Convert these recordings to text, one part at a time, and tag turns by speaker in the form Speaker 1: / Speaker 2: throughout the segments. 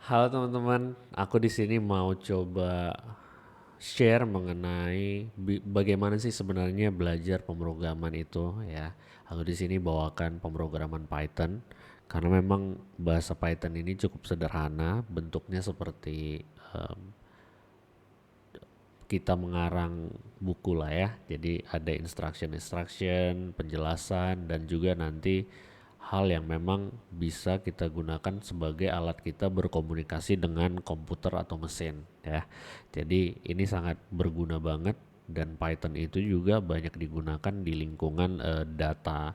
Speaker 1: Halo teman-teman, aku di sini mau coba share mengenai bagaimana sih sebenarnya belajar pemrograman itu ya. Aku di sini bawakan pemrograman Python karena memang bahasa Python ini cukup sederhana, bentuknya seperti kita mengarang buku lah ya. Jadi ada instruction, penjelasan dan juga nanti hal yang memang bisa kita gunakan sebagai alat kita berkomunikasi dengan komputer atau mesin ya. Jadi ini sangat berguna banget dan Python itu juga banyak digunakan di lingkungan data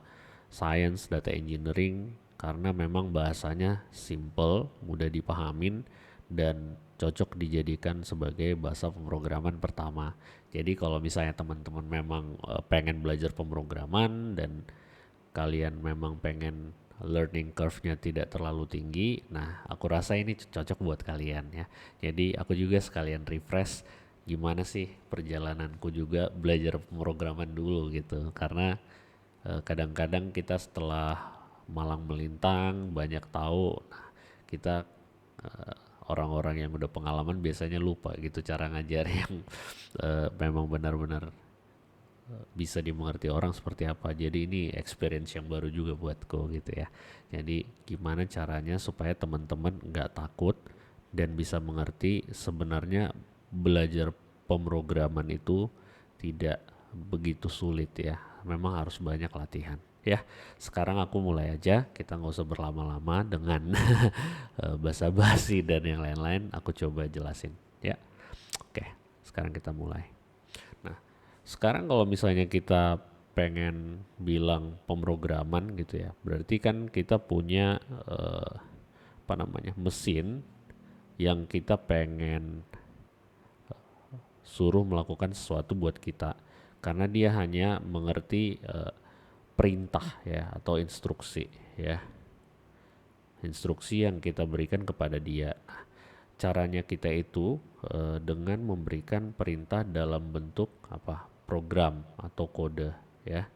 Speaker 1: science, data engineering karena memang bahasanya simple, mudah dipahamin dan cocok dijadikan sebagai bahasa pemrograman pertama. Jadi kalau misalnya teman-teman memang pengen belajar pemrograman dan kalian memang pengen learning curve-nya tidak terlalu tinggi, nah aku rasa ini cocok buat kalian ya. Jadi aku juga sekalian refresh gimana sih perjalananku juga belajar pemrograman dulu gitu. Karena kadang-kadang kita setelah malang melintang banyak tahu, nah kita eh, orang-orang yang udah pengalaman biasanya lupa gitu cara ngajar yang memang benar-benar bisa dimengerti orang seperti apa. Jadi ini experience yang baru juga buatku gitu ya. Jadi gimana caranya supaya teman-teman nggak takut dan bisa mengerti sebenarnya belajar pemrograman itu tidak begitu sulit ya. Memang harus banyak latihan. Ya, sekarang aku mulai aja. Kita nggak usah berlama-lama dengan basa-basi dan yang lain-lain. Aku coba jelasin. Ya, oke. Sekarang kita mulai. Nah, sekarang kalau misalnya kita pengen bilang pemrograman gitu ya, berarti kan kita punya apa namanya mesin yang kita pengen suruh melakukan sesuatu buat kita, karena dia hanya mengerti perintah ya atau instruksi ya, instruksi yang kita berikan kepada dia. Nah, caranya kita itu dengan memberikan perintah dalam bentuk apa program atau kode ya.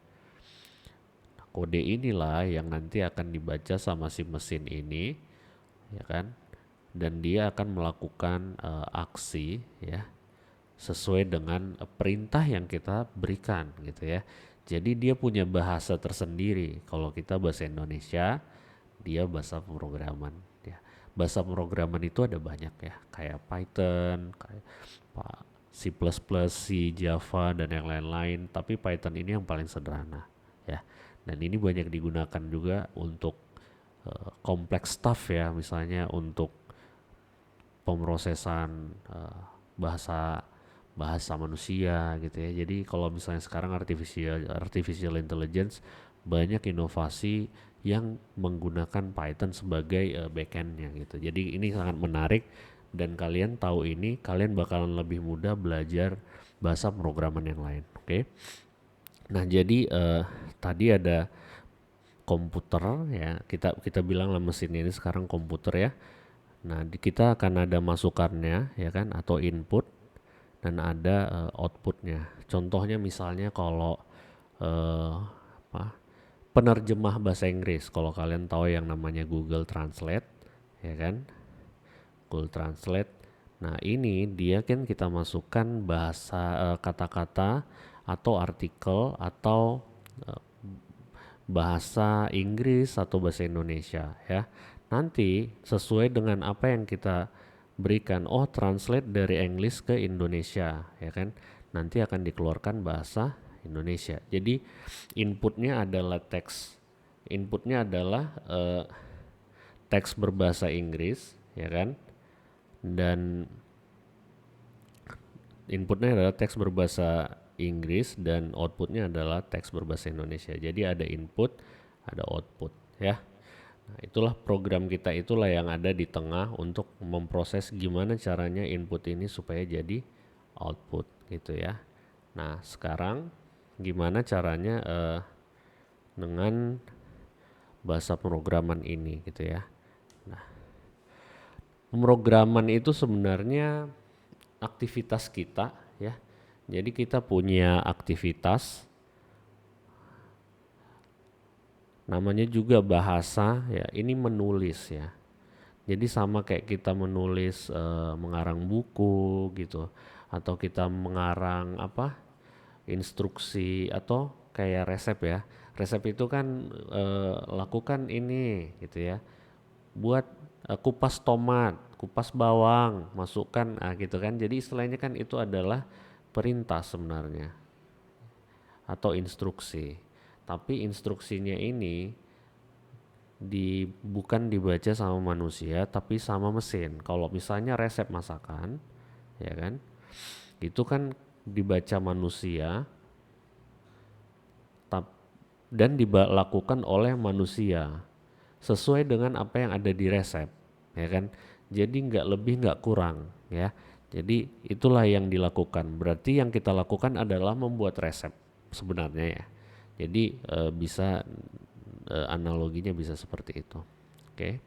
Speaker 1: Kode inilah yang nanti akan dibaca sama si mesin ini, ya kan? Dan dia akan melakukan aksi ya sesuai dengan perintah yang kita berikan gitu ya. Jadi dia punya bahasa tersendiri. Kalau kita bahasa Indonesia, dia bahasa pemrograman ya. Bahasa pemrograman itu ada banyak ya, kayak Python, kayak C++, C, Java dan yang lain-lain, tapi Python ini yang paling sederhana ya. Dan ini banyak digunakan juga untuk kompleks stuff ya, misalnya untuk pemrosesan bahasa bahasa manusia gitu ya. Jadi kalau misalnya sekarang artificial intelligence banyak inovasi yang menggunakan Python sebagai backendnya gitu. Jadi ini sangat menarik dan kalian tahu ini kalian bakalan lebih mudah belajar bahasa pemrograman yang lain. Oke. Nah jadi tadi ada komputer ya, kita kita bilang lah mesin ini sekarang komputer ya. Nah, kita akan ada masukannya ya kan atau input dan ada outputnya. Contohnya misalnya kalau apa penerjemah bahasa Inggris, kalau kalian tahu yang namanya Google Translate ya kan, Google Translate. Nah ini dia kan kita masukkan bahasa kata-kata atau artikel atau eh, bahasa Inggris atau bahasa Indonesia ya. Nanti sesuai dengan apa yang kita berikan, oh translate dari English ke Indonesia ya kan. Nanti akan dikeluarkan bahasa Indonesia. Jadi inputnya adalah teks. Inputnya adalah teks berbahasa Inggris ya kan. Dan inputnya adalah teks berbahasa Inggris dan outputnya adalah teks berbahasa Indonesia. Jadi ada input, ada output ya. Nah, itulah program kita itulah yang ada di tengah untuk memproses gimana caranya input ini supaya jadi output gitu ya. Nah, sekarang gimana caranya dengan bahasa pemrograman ini gitu ya. Nah, pemrograman itu sebenarnya aktivitas kita ya. Jadi kita punya aktivitas namanya juga bahasa ya. Ini menulis ya. Jadi sama kayak kita menulis mengarang buku gitu, atau kita mengarang apa instruksi atau kayak resep ya. Resep itu kan lakukan ini gitu ya. Buat kupas tomat, kupas bawang, masukkan gitu kan. Jadi istilahnya kan itu adalah perintah sebenarnya atau instruksi. Tapi instruksinya ini bukan dibaca sama manusia tapi sama mesin. Kalau misalnya resep masakan, ya kan, itu kan dibaca manusia dan dilakukan oleh manusia sesuai dengan apa yang ada di resep, ya kan. Jadi nggak lebih nggak kurang, ya. Jadi itulah yang dilakukan. Berarti yang kita lakukan adalah membuat resep sebenarnya ya. Jadi bisa analoginya bisa seperti itu. Oke.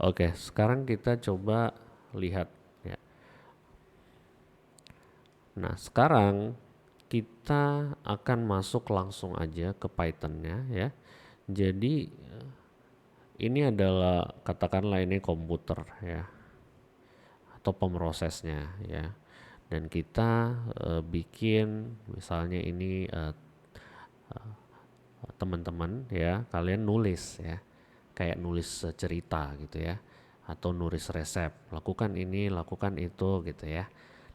Speaker 1: Oke, sekarang kita coba lihat ya. Nah, sekarang kita akan masuk langsung aja ke Python-nya ya. Jadi ini adalah katakanlah ini komputer ya atau pemrosesnya ya. Dan kita bikin misalnya ini teman-teman ya, kalian nulis ya. Kayak nulis cerita gitu ya atau nulis resep, lakukan ini, lakukan itu gitu ya.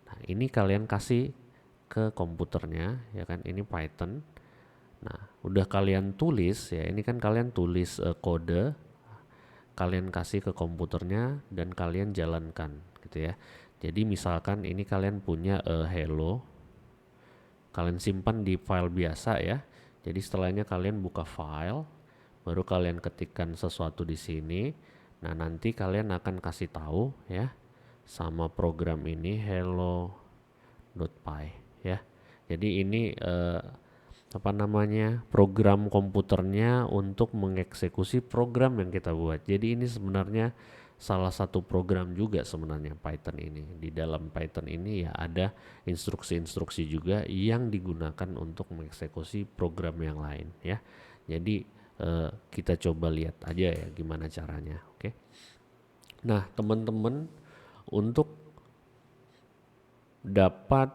Speaker 1: Nah, ini kalian kasih ke komputernya ya kan, ini Python. Nah, udah kalian tulis ya, ini kan kalian tulis kode, kalian kasih ke komputernya dan kalian jalankan gitu ya. Jadi misalkan ini kalian punya hello, kalian simpan di file biasa ya. Jadi setelahnya kalian buka file, baru kalian ketikkan sesuatu di sini. Nah, nanti kalian akan kasih tahu ya sama program ini hello.py ya. Jadi ini apa namanya, program komputernya untuk mengeksekusi program yang kita buat. Jadi ini sebenarnya salah satu program juga sebenarnya Python ini. Di dalam Python ini ya ada instruksi-instruksi juga yang digunakan untuk mengeksekusi program yang lain ya. Jadi kita coba lihat aja ya gimana caranya. Oke. Nah, teman-teman, untuk dapat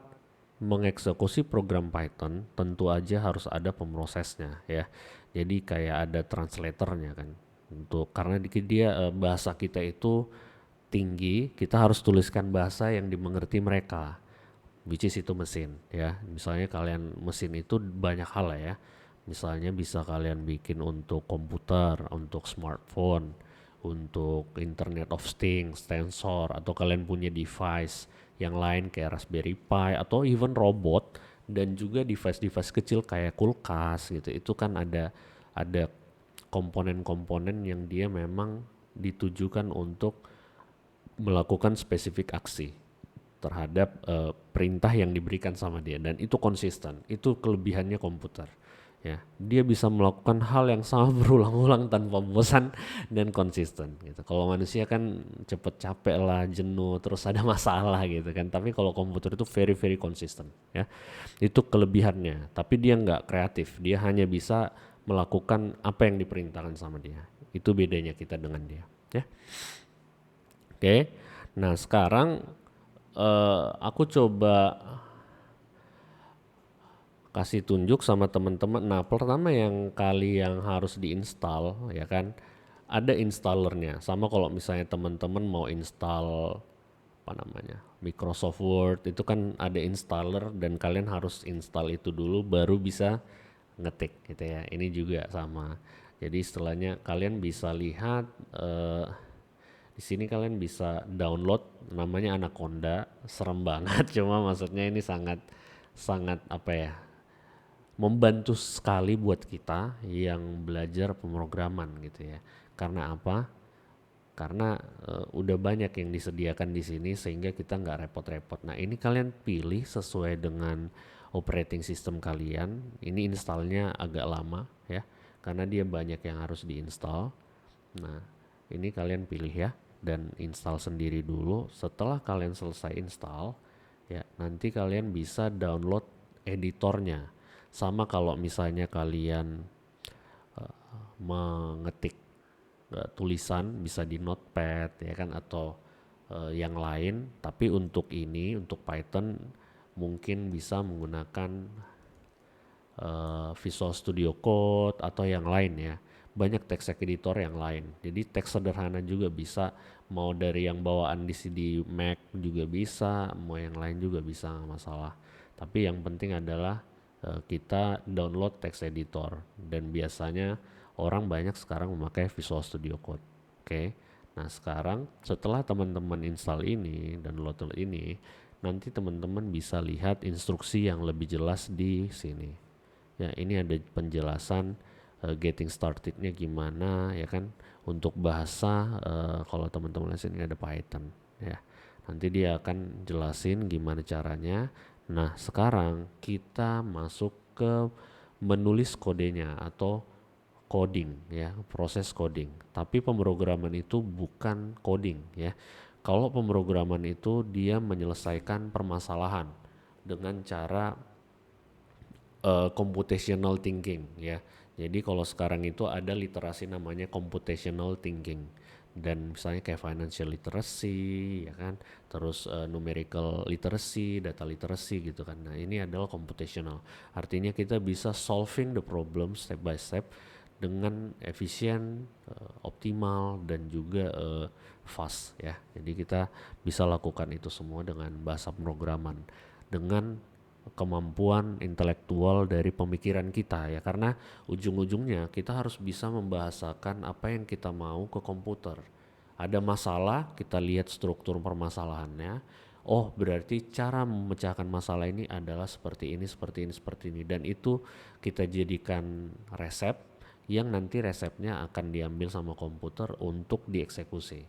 Speaker 1: mengeksekusi program Python tentu aja harus ada pemrosesnya ya. Jadi kayak ada translatornya kan. Untuk karena dia bahasa kita itu tinggi, kita harus tuliskan bahasa yang dimengerti mereka, which is itu mesin ya. Misalnya kalian mesin itu banyak hal lah ya. Misalnya bisa kalian bikin untuk komputer, untuk smartphone, untuk Internet of Things, sensor, atau kalian punya device yang lain kayak Raspberry Pi atau even robot, dan juga device-device kecil kayak kulkas gitu. Itu kan ada komponen-komponen yang dia memang ditujukan untuk melakukan spesifik aksi terhadap perintah yang diberikan sama dia, dan itu konsisten. Itu kelebihannya komputer ya, dia bisa melakukan hal yang sama berulang-ulang tanpa bosan dan konsisten gitu. Kalau manusia kan cepet capek lah, jenuh, terus ada masalah gitu kan, tapi kalau komputer itu very very konsisten ya. Itu kelebihannya, tapi dia nggak kreatif, dia hanya bisa melakukan apa yang diperintahkan sama dia. Itu bedanya kita dengan dia ya. Oke. Nah, sekarang aku coba kasih tunjuk sama teman-teman. Nah, pertama yang harus diinstal ya kan, ada installernya. Sama kalau misalnya teman-teman mau install apa namanya, Microsoft Word, itu kan ada installer dan kalian harus install itu dulu baru bisa ngetik gitu ya. Ini juga sama. Jadi istilahnya kalian bisa lihat di sini, kalian bisa download, namanya Anaconda, serem banget cuma maksudnya ini sangat sangat apa ya, membantu sekali buat kita yang belajar pemrograman gitu ya. Karena apa? Karena udah banyak yang disediakan di sini sehingga kita nggak repot-repot. Nah ini kalian pilih sesuai dengan operating system kalian. Ini installnya agak lama ya, karena dia banyak yang harus diinstal. Nah ini kalian pilih ya dan install sendiri dulu. Setelah kalian selesai install ya, nanti kalian bisa download editornya. Sama kalau misalnya kalian mengetik tulisan bisa di notepad ya kan, atau yang lain, tapi untuk ini untuk Python mungkin bisa menggunakan Visual Studio Code atau yang lain ya, banyak text editor yang lain. Jadi teks sederhana juga bisa, mau dari yang bawaan di Mac juga bisa, mau yang lain juga bisa, nggak masalah. Tapi yang penting adalah kita download text editor, dan biasanya orang banyak sekarang memakai Visual Studio Code. Oke. Nah, sekarang setelah teman-teman install ini dan download ini, nanti teman-teman bisa lihat instruksi yang lebih jelas di sini. Ya, ini ada penjelasan getting started-nya gimana ya kan. Untuk bahasa kalau teman-teman lihat sini ada Python ya. Nanti dia akan jelasin gimana caranya. Nah, sekarang kita masuk ke menulis kodenya atau coding ya, proses coding. Tapi pemrograman itu bukan coding ya. Kalau pemrograman itu dia menyelesaikan permasalahan dengan cara computational thinking ya. Jadi kalau sekarang itu ada literasi namanya computational thinking, dan misalnya kayak financial literacy ya kan, terus numerical literacy, data literacy gitu kan. Nah ini adalah computational, artinya kita bisa solving the problem step by step dengan efisien, optimal, dan juga fast ya. Jadi kita bisa lakukan itu semua dengan bahasa pemrograman, dengan kemampuan intelektual dari pemikiran kita ya, karena ujung-ujungnya kita harus bisa membahasakan apa yang kita mau ke komputer. Ada masalah, kita lihat struktur permasalahannya. Oh, berarti cara memecahkan masalah ini adalah seperti ini, seperti ini, seperti ini, dan itu kita jadikan resep yang nanti resepnya akan diambil sama komputer untuk dieksekusi.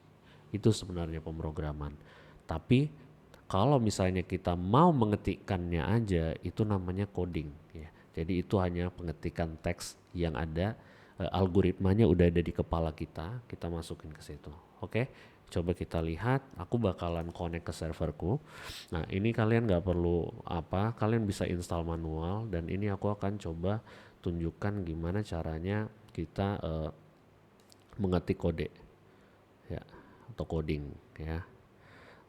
Speaker 1: Itu sebenarnya pemrograman. Tapi kalau misalnya kita mau mengetikkannya aja, itu namanya coding ya. Jadi itu hanya pengetikan teks yang ada, algoritmanya udah ada di kepala kita masukin ke situ. Oke, coba kita lihat. Aku bakalan connect ke serverku. Nah ini kalian nggak perlu apa, kalian bisa install manual, dan ini aku akan coba tunjukkan gimana caranya kita mengetik kode ya, atau coding ya.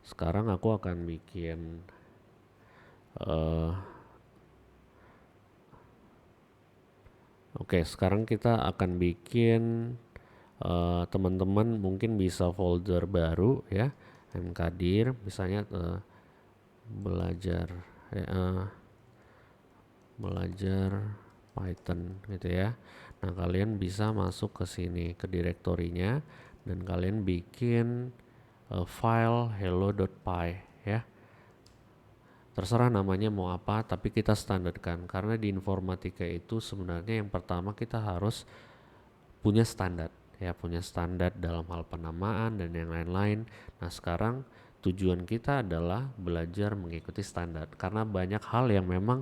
Speaker 1: Sekarang aku akan bikin sekarang kita akan bikin teman-teman mungkin bisa folder baru ya, mkdir misalnya belajar belajar Python gitu ya. Nah kalian bisa masuk ke sini ke direktorinya, dan kalian bikin file hello.py ya. Terserah namanya mau apa, tapi kita standarkan karena di informatika itu sebenarnya yang pertama kita harus punya standar ya, punya standar dalam hal penamaan dan yang lain-lain. Nah sekarang tujuan kita adalah belajar mengikuti standar karena banyak hal yang memang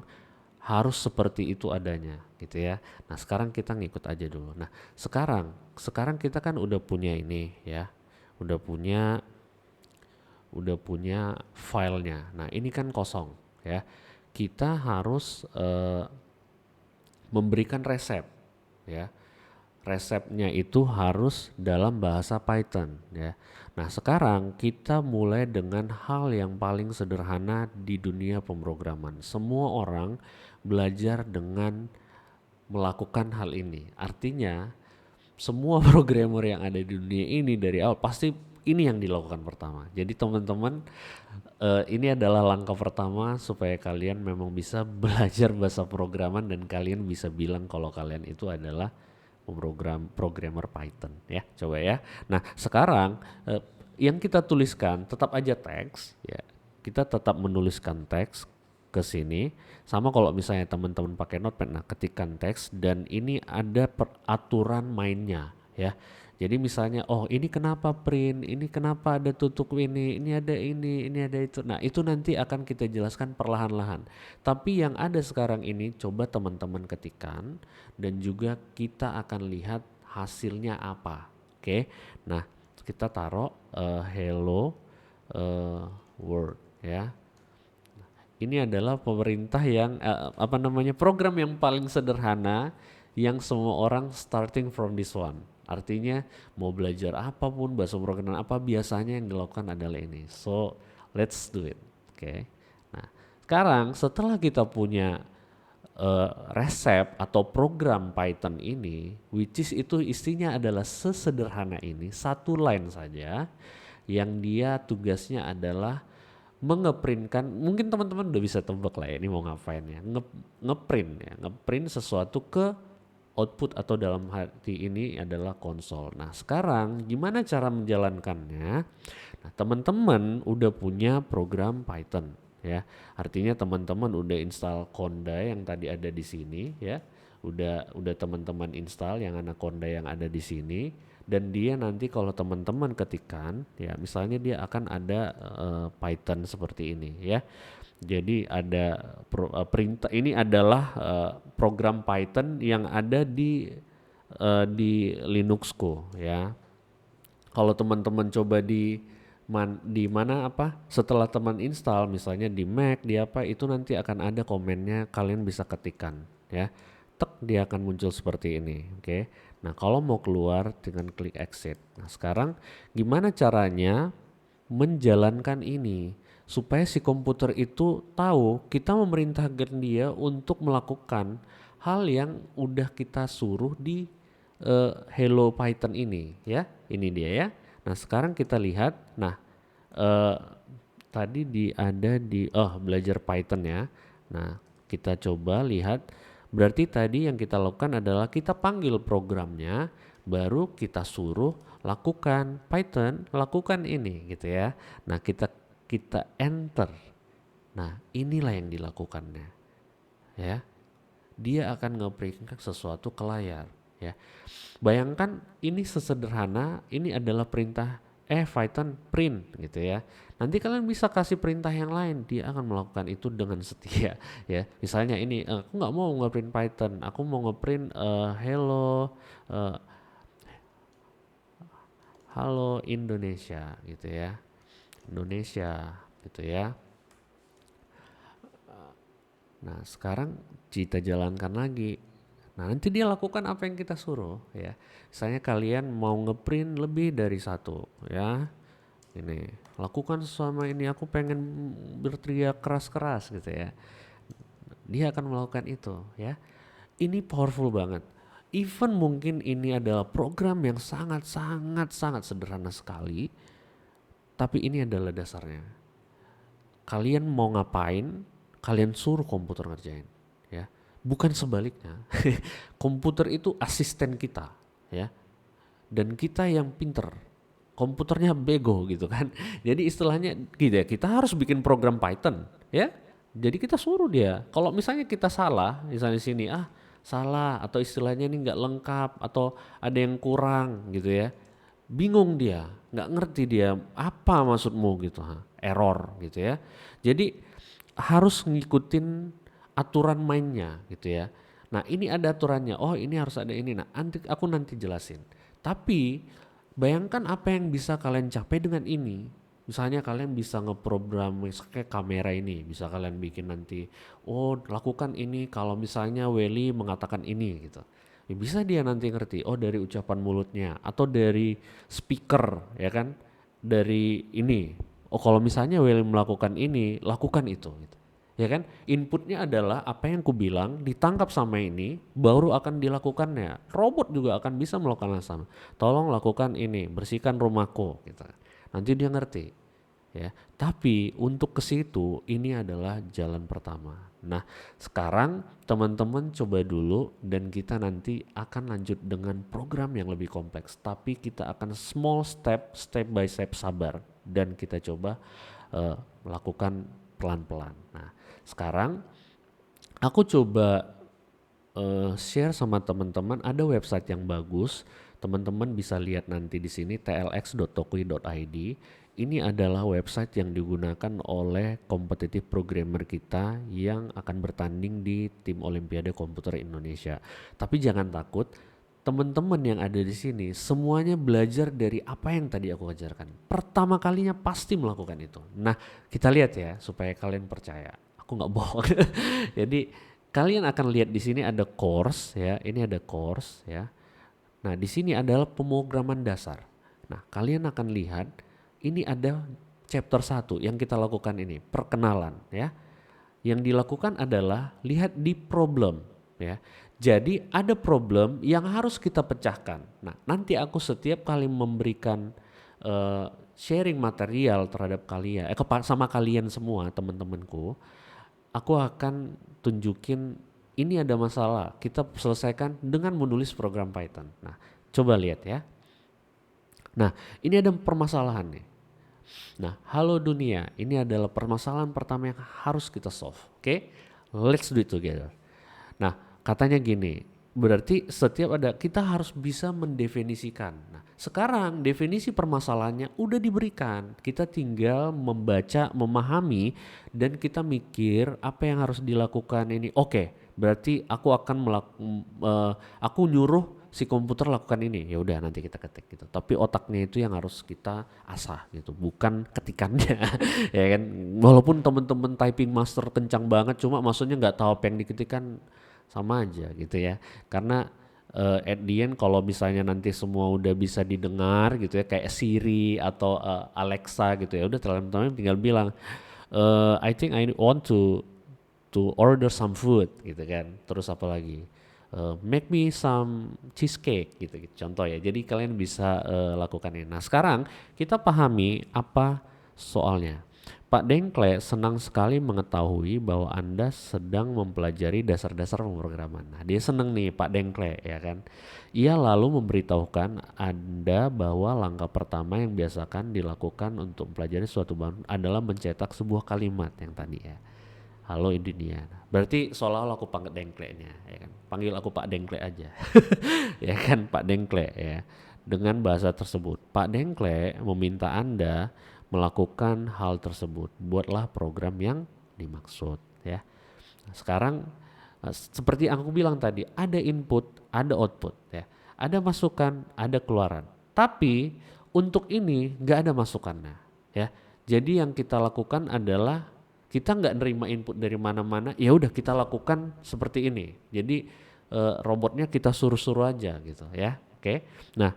Speaker 1: harus seperti itu adanya gitu ya. Nah sekarang kita ngikut aja dulu. Nah sekarang kita kan udah punya ini ya, udah punya filenya. Nah ini kan kosong ya. Kita harus memberikan resep ya. Resepnya itu harus dalam bahasa Python ya. Nah sekarang kita mulai dengan hal yang paling sederhana di dunia pemrograman. Semua orang belajar dengan melakukan hal ini. Artinya semua programmer yang ada di dunia ini dari awal pasti ini yang dilakukan pertama. Jadi teman-teman, ini adalah langkah pertama supaya kalian memang bisa belajar bahasa programan dan kalian bisa bilang kalau kalian itu adalah programmer Python ya. Coba ya. Nah sekarang yang kita tuliskan tetap aja teks ya. Kita tetap menuliskan teks ke sini. Sama kalau misalnya teman-teman pakai Notepad, nah ketikkan teks dan ini ada peraturan mainnya ya. Jadi misalnya, oh ini kenapa print, ini kenapa ada tutup ini ada ini ada itu. Nah itu nanti akan kita jelaskan perlahan-lahan. Tapi yang ada sekarang ini coba teman-teman ketikkan dan juga kita akan lihat hasilnya apa. Oke, nah kita taruh hello world ya. Ini adalah pemerintah yang program yang paling sederhana yang semua orang starting from this one. Artinya mau belajar apapun bahasa pemrograman apa biasanya yang dilakukan adalah ini. So let's do it. Oke. Nah, sekarang setelah kita punya resep atau program Python ini, which is itu isinya adalah sesederhana ini, satu line saja yang dia tugasnya adalah mengeprintkan, mungkin teman-teman udah bisa tebak lah ya ini mau ngapain ya, ngeprint sesuatu ke output atau dalam hati ini adalah konsol. Nah sekarang gimana cara menjalankannya? Nah teman-teman udah punya program Python ya, artinya teman-teman udah install Conda yang tadi ada di sini ya, udah teman-teman install yang Anaconda yang ada di sini. Dan dia nanti kalau teman-teman ketikkan ya misalnya dia akan ada Python seperti ini ya. Jadi ada perintah ini adalah program Python yang ada di Linuxku ya. Kalau teman-teman coba di mana setelah teman install misalnya di Mac di apa itu nanti akan ada komennya, kalian bisa ketikkan ya. Tek dia akan muncul seperti ini. Oke. Nah, kalau mau keluar dengan klik exit. Nah, sekarang gimana caranya menjalankan ini supaya si komputer itu tahu kita memerintahkan dia untuk melakukan hal yang udah kita suruh di Hello Python ini ya. Ini dia ya. Nah, sekarang kita lihat. Nah, tadi ada di belajar Python ya. Nah, kita coba lihat. Berarti tadi yang kita lakukan adalah kita panggil programnya, baru kita suruh lakukan Python, lakukan ini gitu ya. Nah kita enter. Nah inilah yang dilakukannya ya. Dia akan nge-print sesuatu ke layar ya. Bayangkan ini sesederhana, ini adalah perintah Python print gitu ya. Nanti kalian bisa kasih perintah yang lain, dia akan melakukan itu dengan setia ya. Misalnya ini, aku nggak mau ngeprint Python, aku mau ngeprint halo Indonesia gitu ya, Indonesia gitu ya. Nah sekarang kita jalankan lagi. Nah nanti dia lakukan apa yang kita suruh ya. Misalnya kalian mau ngeprint lebih dari satu ya. Ini lakukan selama ini, aku pengen berteriak keras-keras gitu ya. Dia akan melakukan itu ya. Ini powerful banget. Even mungkin ini adalah program yang sangat sederhana sekali, tapi ini adalah dasarnya. Kalian mau ngapain, kalian suruh komputer ngerjain ya. Bukan sebaliknya. Komputer itu asisten kita ya. Dan kita yang pinter, komputernya bego gitu kan. Jadi istilahnya gitu ya, kita harus bikin program Python ya. Jadi kita suruh dia. Kalau misalnya kita salah, misalnya sini salah atau istilahnya ini nggak lengkap atau ada yang kurang gitu ya. Bingung dia, nggak ngerti dia apa maksudmu gitu, error gitu ya. Jadi harus ngikutin aturan mainnya gitu ya. Nah ini ada aturannya, oh ini harus ada ini. Nah aku nanti jelasin. Tapi bayangkan apa yang bisa kalian capai dengan ini. Misalnya kalian bisa ngeprogram kayak kamera ini, bisa kalian bikin nanti, lakukan ini kalau misalnya Welly mengatakan ini gitu. Ya bisa dia nanti ngerti, dari ucapan mulutnya atau dari speaker ya kan, dari ini. Kalau misalnya Welly melakukan ini, lakukan itu gitu. Ya kan, inputnya adalah apa yang ku bilang ditangkap sama ini baru akan dilakukannya. Robot juga akan bisa melakukan hal sama. Tolong lakukan ini, bersihkan rumahku gitu. Nanti dia ngerti ya. Tapi untuk ke situ ini adalah jalan pertama. Nah sekarang teman-teman coba dulu dan kita nanti akan lanjut dengan program yang lebih kompleks. Tapi kita akan step by step, sabar dan kita coba melakukan pelan-pelan. Nah Sekarang aku coba share sama teman-teman, ada website yang bagus. Teman-teman bisa lihat nanti di sini tlx.tokui.id. Ini adalah website yang digunakan oleh kompetitif programmer kita yang akan bertanding di tim Olimpiade Komputer Indonesia. Tapi jangan takut, teman-teman yang ada di sini semuanya belajar dari apa yang tadi aku ajarkan. Pertama kalinya pasti melakukan itu. Nah, kita lihat ya supaya kalian percaya. Aku nggak bohong. Jadi kalian akan lihat di sini ada course ya. Ini ada course ya. Nah, di sini adalah pemrograman dasar. Nah, kalian akan lihat ini ada chapter 1 yang kita lakukan ini, perkenalan ya. Yang dilakukan adalah lihat di problem ya. Jadi ada problem yang harus kita pecahkan. Nah, nanti aku setiap kali memberikan sharing material terhadap kalian, sama kalian semua teman-temanku, aku akan tunjukin ini ada masalah, kita selesaikan dengan menulis program Python. Nah, coba lihat ya. Nah, ini ada permasalahan nih. Nah, halo dunia, ini adalah permasalahan pertama yang harus kita solve. Oke? Let's do it together. Nah, katanya gini, berarti setiap ada kita harus bisa mendefinisikan. Nah, sekarang definisi permasalahannya udah diberikan. Kita tinggal membaca, memahami, dan kita mikir apa yang harus dilakukan ini. Oke, berarti aku akan aku nyuruh si komputer lakukan ini, ya udah nanti kita ketik gitu. Tapi otaknya itu yang harus kita asah gitu, bukan ketikannya. Ya kan, walaupun temen-temen typing master kencang banget, cuma maksudnya nggak tahu apa yang diketikkan, sama aja gitu ya. Karena at the end kalau misalnya nanti semua udah bisa didengar gitu ya, kayak Siri atau Alexa gitu ya, udah teman-teman tinggal bilang I think I want to order some food gitu kan. Terus apa lagi? Make me some cheesecake gitu, contoh ya. Jadi kalian bisa lakukan ini. Nah, sekarang kita pahami apa soalnya. Pak Dengkle senang sekali mengetahui bahwa Anda sedang mempelajari dasar-dasar pemrograman. Nah, dia senang nih Pak Dengkle ya kan. Ia lalu memberitahukan Anda bahwa langkah pertama yang biasakan dilakukan untuk mempelajari suatu bahan adalah mencetak sebuah kalimat yang tadi ya. Halo Indonesia. Berarti seolah-olah aku panggil Dengklenya ya kan. Panggil aku Pak Dengkle aja. Ya kan Pak Dengkle ya. Dengan bahasa tersebut, Pak Dengkle meminta Anda melakukan hal tersebut. Buatlah program yang dimaksud ya. Nah, sekarang seperti yang aku bilang tadi, ada input, ada output ya. Ada masukan, ada keluaran. Tapi untuk ini nggak ada masukannya ya. Jadi yang kita lakukan adalah kita nggak nerima input dari mana-mana, ya udah kita lakukan seperti ini. Jadi robotnya kita suruh-suruh aja gitu ya. Oke. Nah,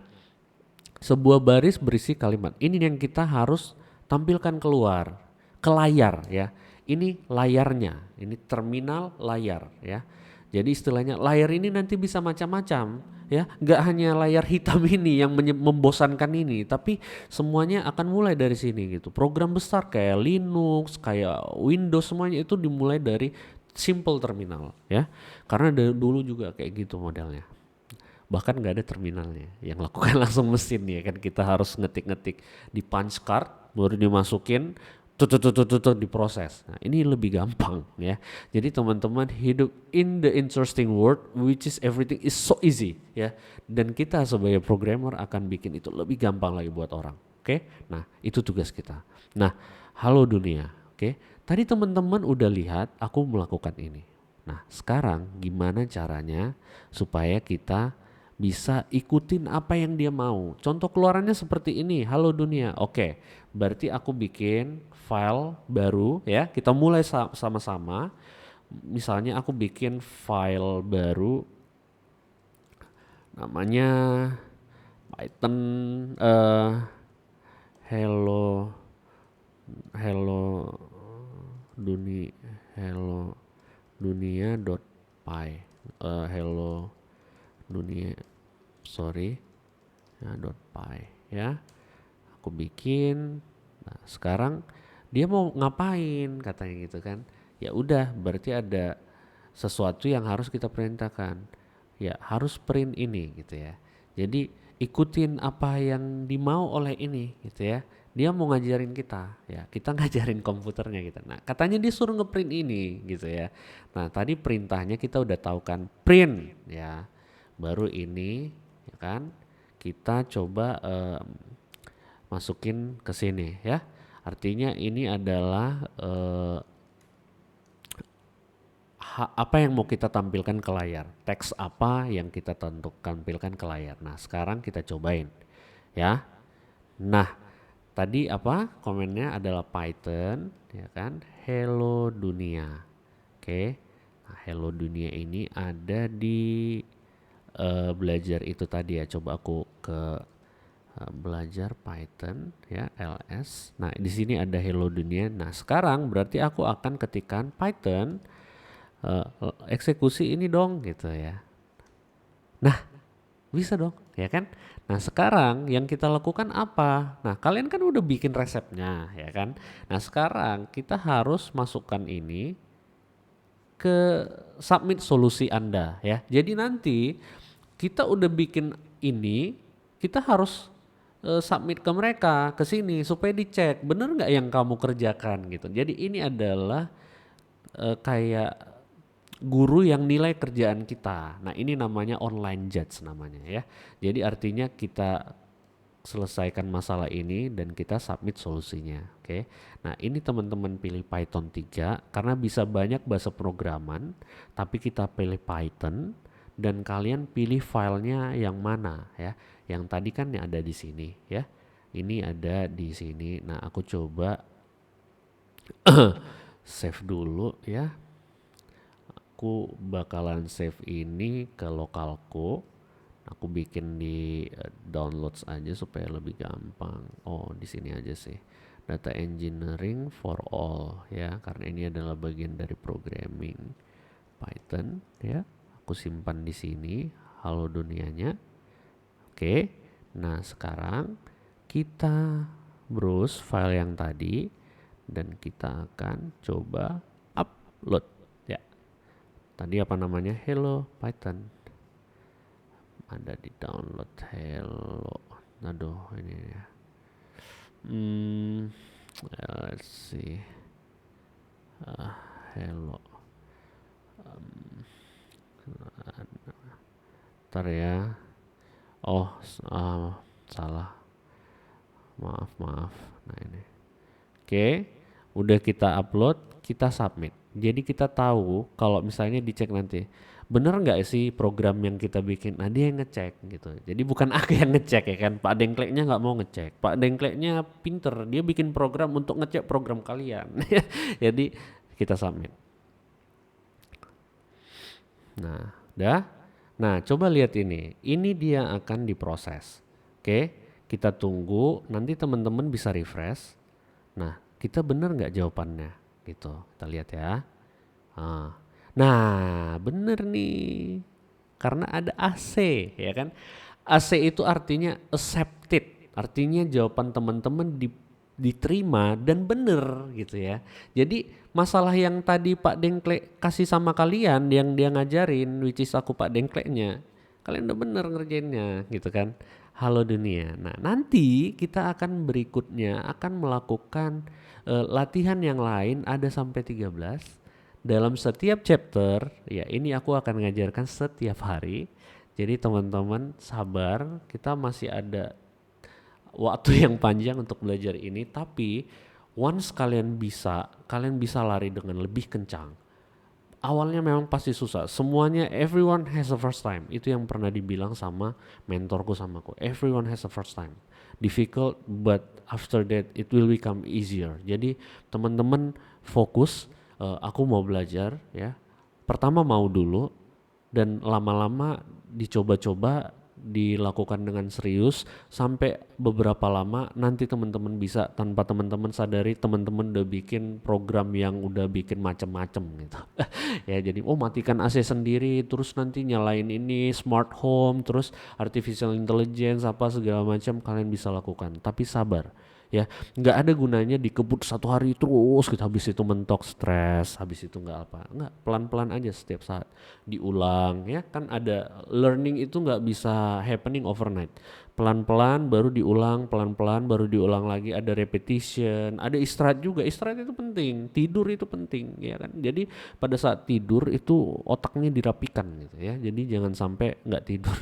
Speaker 1: sebuah baris berisi kalimat. Ini yang kita harus tampilkan keluar ke layar ya. Ini layarnya, ini terminal layar ya. Jadi istilahnya layar ini nanti bisa macam-macam ya, nggak hanya layar hitam ini yang membosankan ini, tapi semuanya akan mulai dari sini gitu. Program besar kayak Linux, kayak Windows, semuanya itu dimulai dari simple terminal ya. Karena dari dulu juga kayak gitu modelnya. Bahkan nggak ada terminalnya, yang lakukan langsung mesin ya kan. Kita harus ngetik-ngetik di punch card, baru dimasukin, diproses. Nah, ini lebih gampang ya. Jadi teman-teman hidup in the interesting world which is everything is so easy ya. Dan kita sebagai programmer akan bikin itu lebih gampang lagi buat orang. Oke? Nah, itu tugas kita. Nah, halo dunia. Oke? Tadi teman-teman udah lihat aku melakukan ini. Nah, sekarang gimana caranya supaya kita bisa ikutin apa yang dia mau. Contoh keluarannya seperti ini, halo dunia. Oke, berarti aku bikin file baru ya. Kita mulai sama-sama. Misalnya aku bikin file baru namanya Python hello dunia hello dunia.py hello dunia .py ya. Aku bikin. Nah, sekarang dia mau ngapain katanya gitu kan. Ya udah, berarti ada sesuatu yang harus kita perintahkan. Ya, harus print ini gitu ya. Jadi ikutin apa yang dimau oleh ini gitu ya. dia mau ngajarin kita, ya kita ngajarin komputernya kita. Nah katanya dia suruh ngeprint ini gitu ya. Nah tadi perintahnya kita udah tahu kan, print ya. Baru ini ya kan kita coba masukin ke sini ya. Artinya ini adalah apa yang mau kita tampilkan ke layar, teks apa yang kita tampilkan ke layar. Nah sekarang kita cobain ya. Nah tadi apa komennya adalah Python ya kan, hello dunia. Oke, nah hello dunia ini ada di belajar itu tadi ya. Coba aku ke belajar Python ya, ls. Nah di sini ada hello dunia. Nah sekarang berarti aku akan ketikkan Python eksekusi ini dong gitu ya. Nah bisa dong ya kan. Nah sekarang yang kita lakukan apa? Nah kalian kan udah bikin resepnya ya kan. Nah sekarang kita harus masukkan ini ke submit solusi Anda ya. Jadi nanti kita udah bikin ini, kita harus submit ke mereka ke sini supaya dicek bener nggak yang kamu kerjakan gitu. Jadi ini adalah kayak guru yang nilai kerjaan kita. Nah ini namanya online judge namanya ya. Jadi artinya kita selesaikan masalah ini dan kita submit solusinya. Oke. Nah ini teman-teman pilih Python 3 karena bisa banyak bahasa programan, tapi kita pilih Python dan kalian pilih filenya yang mana ya. Yang tadi kan yang ada di sini ya. Ini ada di sini. Nah aku coba save dulu ya. Aku bakalan save ini ke lokalku. Aku bikin di downloads aja supaya lebih gampang. Oh, di sini aja sih. Data engineering for all ya, karena ini adalah bagian dari programming Python ya. Aku simpan di sini halo dunianya. Oke. Nah, sekarang kita browse file yang tadi dan kita akan coba upload ya. Tadi apa namanya? Hello Python. Ada di download hello. Aduh ini ya. Let's see. Hello. Ntar ya. Oh, salah. Maaf. Nah ini. Oke, udah kita upload, kita submit. Jadi kita tahu kalau misalnya dicek nanti, bener nggak sih program yang kita bikin? Nah dia yang ngecek gitu. Jadi bukan aku yang ngecek ya kan. Pak Dengkleknya nggak mau ngecek. Pak Dengkleknya pinter, dia bikin program untuk ngecek program kalian. Jadi kita submit. Nah, udah. Nah, coba lihat ini. Ini dia akan diproses. Oke, kita tunggu. Nanti teman-teman bisa refresh. Nah, kita bener nggak jawabannya? Gitu. Kita lihat ya. Nah, bener nih. Karena ada AC, ya kan? AC itu artinya accepted. Artinya jawaban teman-teman diterima dan bener gitu ya. Jadi masalah yang tadi Pak Dengklek kasih sama kalian yang dia ngajarin, which is aku Pak Dengkleknya, kalian udah bener ngerjainnya gitu kan. Halo dunia. Nah nanti kita akan berikutnya akan melakukan latihan yang lain ada sampai 13 dalam setiap chapter. Ya ini aku akan ngajarkan setiap hari. Jadi teman-teman sabar, kita masih ada waktu yang panjang untuk belajar ini, tapi once kalian bisa lari dengan lebih kencang. Awalnya memang pasti susah, semuanya everyone has a first time, itu yang pernah dibilang sama mentorku samaku, everyone has a first time, difficult but after that it will become easier. Jadi teman-teman fokus, aku mau belajar ya, pertama mau dulu dan lama-lama dicoba-coba dilakukan dengan serius sampai beberapa lama nanti teman-teman bisa tanpa teman-teman sadari teman-teman udah bikin program yang udah bikin macem-macem gitu. Ya jadi matikan AC sendiri terus nanti nyalain ini smart home terus artificial intelligence apa segala macam kalian bisa lakukan, tapi sabar ya, nggak ada gunanya dikebut satu hari terus kita habis itu mentok stres, habis itu nggak pelan-pelan aja setiap saat diulang ya kan. Ada learning itu nggak bisa happening overnight, pelan-pelan baru diulang, pelan-pelan baru diulang lagi, ada repetition, ada istirahat juga. Istirahat itu penting, tidur itu penting ya kan. Jadi pada saat tidur itu otaknya dirapikan gitu ya. Jadi jangan sampai nggak tidur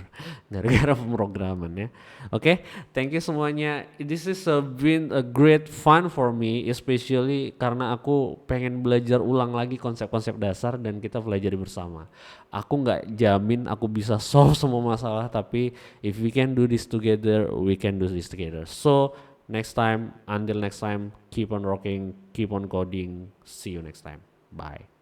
Speaker 1: gara-gara pemrograman ya. Oke, thank you semuanya. This is been a great fun for me, especially karena aku pengen belajar ulang lagi konsep-konsep dasar dan kita pelajari bersama. Aku nggak jamin aku bisa solve semua masalah, tapi if we can do this together, we can do this together. So until next time, keep on rocking, keep on coding. See you next time. Bye.